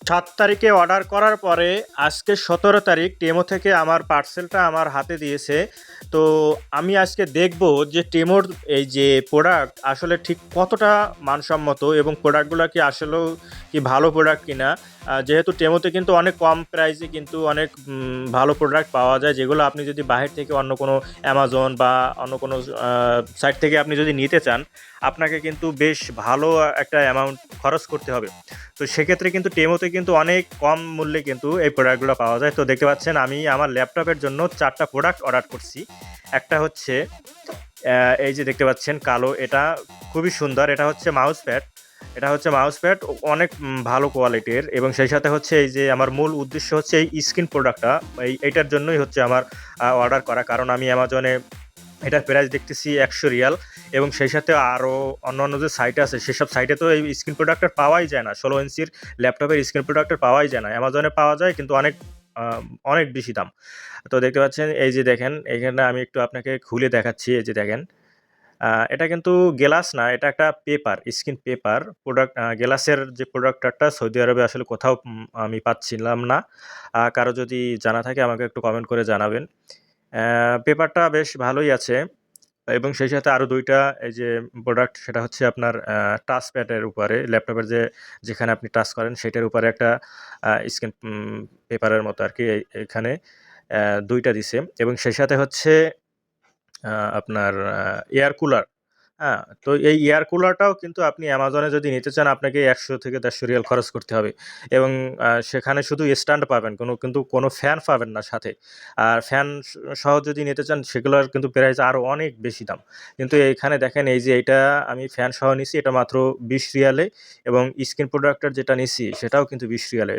৭ তারিখে অর্ডার করার পরে আজকে ১৭ তারিখ টেমো থেকে আমার পার্সেলটা আমার হাতে দিয়েছে। তো আমি আজকে দেখব যে টেমোর এই যে প্রোডাক্ট আসলে ঠিক কতটা মানসম্মত এবং প্রোডাক্টগুলো কি আসলেও কি ভালো প্রোডাক্ট কিনা। যেহেতু টেমোতে কিন্তু অনেক কম প্রাইসে কিন্তু অনেক ভালো প্রোডাক্ট পাওয়া যায়, যেগুলো আপনি যদি বাহির থেকে অন্য কোনো অ্যামাজন বা অন্য কোনো সাইট থেকে আপনি যদি নিতে চান, আপনাকে কিন্তু বেশ ভালো একটা অ্যামাউন্ট খরচ করতে হবে। তো সেক্ষেত্রে কিন্তু টেমোতে কিন্তু অনেক কম মূল্যে কিন্তু এই প্রোডাক্টগুলো পাওয়া যায়। তো দেখতে পাচ্ছেন আমি আমার ল্যাপটপের জন্য ৪টা প্রোডাক্ট অর্ডার করছি। একটা হচ্ছে এই যে দেখতে পাচ্ছেন কালো, এটা খুবই সুন্দর। এটা হচ্ছে মাউস প্যাড। এটা হচ্ছে মাউস প্যাড অনেক ভালো কোয়ালিটির, এবং সেই সাথে হচ্ছে এই যে আমার মূল উদ্দেশ্য হচ্ছে এই স্ক্রিন প্রোডাক্টটা, এইটার জন্যই হচ্ছে আমার অর্ডার করা। কারণ আমি অ্যামাজনে এটার প্রাইস দেখতেছি ১০০ রিয়াল, এবং সেই সাথে আরও অন্যান্য যে সাইট আছে সেসব সাইটে তো এই স্ক্রিন প্রোডাক্টর পাওয়াই যায় না। ১৬ ইঞ্চির ল্যাপটপের স্ক্রিন প্রোডাক্টর পাওয়াই যায় না। অ্যামাজনে পাওয়া যায় কিন্তু অনেক অনেক বেশি দাম। তো দেখতে পাচ্ছেন এই যে দেখেন, এখানে আমি একটু আপনাকে খুলে দেখাচ্ছি। এই যে দেখেন, এটা কিন্তু গ্লাস না, এটা একটা পেপার, স্ক্রিন পেপার প্রোডাক্ট। গ্লাসের যে প্রোডাক্টরটা সৌদি আরবে আসলে কোথাও আমি পাচ্ছিলাম না। কারো যদি জানা থাকে আমাকে একটু কমেন্ট করে জানাবেন। পেপারটা বেশ ভালোই আছে, এবং সেই সাথে আরও ২ টা এই যে প্রোডাক্ট, সেটা হচ্ছে আপনার টাচ প্যাডের উপরে, ল্যাপটপের যেখানে আপনি টাচ করেন সেটার উপরে একটা স্ক্রিন পেপারের মতো আরকি এখানে ২ টা দিছে, এবং সেই সাথে হচ্ছে আপনার এয়ার কুলার। হ্যাঁ? তো এই এয়ার কুলারটাও কিন্তু আপনি অ্যামাজনে যদি নিতে চান আপনাকে ১০০ থেকে ১৫০ রিয়াল খরচ করতে হবে, এবং সেখানে শুধু স্ট্যান্ড পাবেন, কিন্তু কোনো ফ্যান পাবেন না সাথে। আর ফ্যান সহ যদি নিতে চান সেগুলোর কিন্তু প্রাইস আরও অনেক বেশি দাম। কিন্তু এইখানে দেখেন এই যে এইটা আমি ফ্যান সহ নিছি, এটা মাত্র ২০ রিয়ালে, এবং স্ক্রিন প্রোডাক্টর যেটা নিছি সেটাও কিন্তু ২০ রিয়ালে।